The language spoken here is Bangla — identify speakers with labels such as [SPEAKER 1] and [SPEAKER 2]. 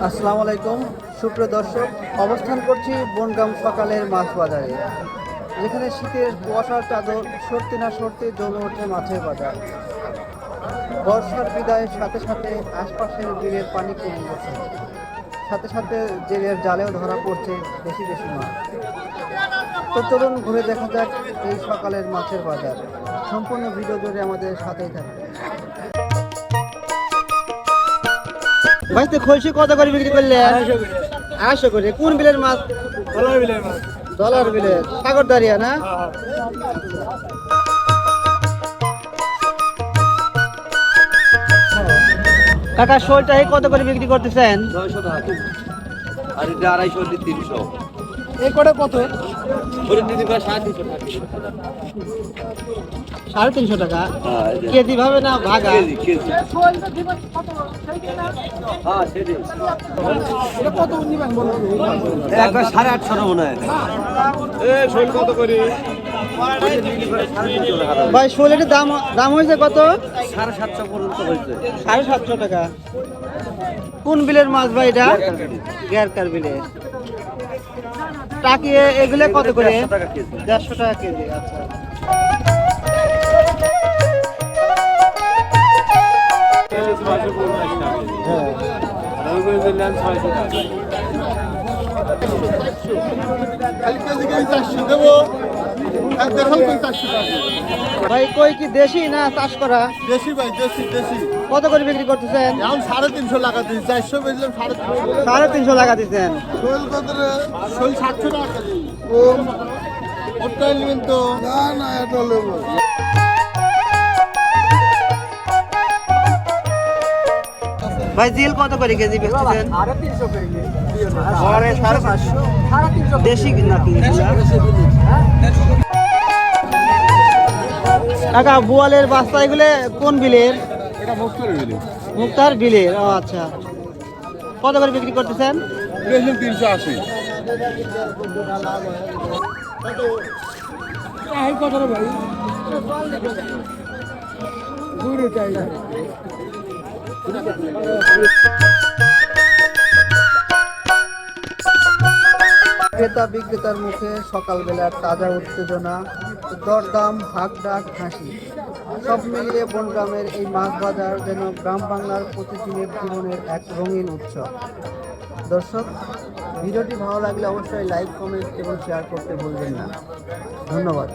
[SPEAKER 1] আসসালামু আলাইকুম সুপ্রিয় দর্শক, অবস্থান করছি বনগ্রাম সকালের মাছ বাজারে, যেখানে শীতের কুয়াশার চাদর সরতে না সরতে জমে ওঠে মাছের বাজার। বর্ষার বিদায়ের সাথে সাথে আশপাশের বিলের পানি কমে গেছে, সাথে সাথে জেলের জালেও ধরা পড়ছে বেশি বেশি মাছ। তো চলুন ঘুরে দেখা যাক এই সকালের মাছের বাজার। সম্পূর্ণ ভিডিও জুড়ে আমাদের সাথেই থাকবে। ভাই, তো খলসি কত করে বিক্রি করলে? 250 করে। কোন বিলের মাছ? ডলার বিলের সাগর দাঁড়িয়া না? কাকা, শোলটা কত করে বিক্রি করতেছেন?
[SPEAKER 2] 900 টাকা। আর এটা 250 300।
[SPEAKER 1] এই কটা কত?
[SPEAKER 2] ওরে দিদি ভাই 350 টাকা।
[SPEAKER 1] 350 টাকা
[SPEAKER 2] হ্যাঁ,
[SPEAKER 1] কেজি ভাবে না ভাগা?
[SPEAKER 2] কেজি। হ্যাঁ, সেটাই।
[SPEAKER 1] এটা কত নিবেন বলুন?
[SPEAKER 2] একবার 850 মনে হয়। শোল কত করে?
[SPEAKER 1] ভাই, শোলের দাম দাম হয়েছে কত?
[SPEAKER 2] 750 পর্যন্ত হয়েছে।
[SPEAKER 1] 750 টাকা। কোন বিলের মাছ ভাই এটা? গ্যারকার বিলের। টাকি এগুলো কত করে?
[SPEAKER 2] 150 টাকা কেজি।
[SPEAKER 1] 150 টাকা কেজি। আচ্ছা, ভাই কই কি দেশি না চাষ করা?
[SPEAKER 3] দেশি ভাই, দেশি দেশি।
[SPEAKER 1] কত করে বিক্রি করতেছেন?
[SPEAKER 3] এখন 350 টাকা দিই, 400 বেচলাম 350।
[SPEAKER 1] 350 টাকা দিচ্ছেন।
[SPEAKER 3] শোল কত রে? শোল 700 টাকা কেজি। ও ওটা নেবেন তো? না না, এটা নেবো।
[SPEAKER 1] ভাই, জিল কত করে কেজি বেচতেছেন?
[SPEAKER 3] 350 কেজি।
[SPEAKER 1] ঘরে 550। দেশি নাকি? কাকা, বোয়ালের বাস্তা এগুলো কোন বিলের?
[SPEAKER 3] এটা মুক্তর বিলি।
[SPEAKER 1] মুক্তার বিলের। ও আচ্ছা, কত করে বিক্রি করতেছেন?
[SPEAKER 3] বেচলাম 380। কত রে ভাই? পুরো চাই।
[SPEAKER 1] ক্রেতা বিক্রেতার মুখে সকালবেলার তাজা উত্তেজনা, দরদাম, হাঁক ডাক, হাসি, সব মিলিয়ে বনগ্রামের এই মাছ বাজার যেন গ্রাম বাংলার প্রতিদিনের জীবনের এক রঙিন উৎসব। দর্শক, ভিডিওটি ভালো লাগলে অবশ্যই লাইক, কমেন্ট এবং শেয়ার করতে ভুলবেন না। ধন্যবাদ।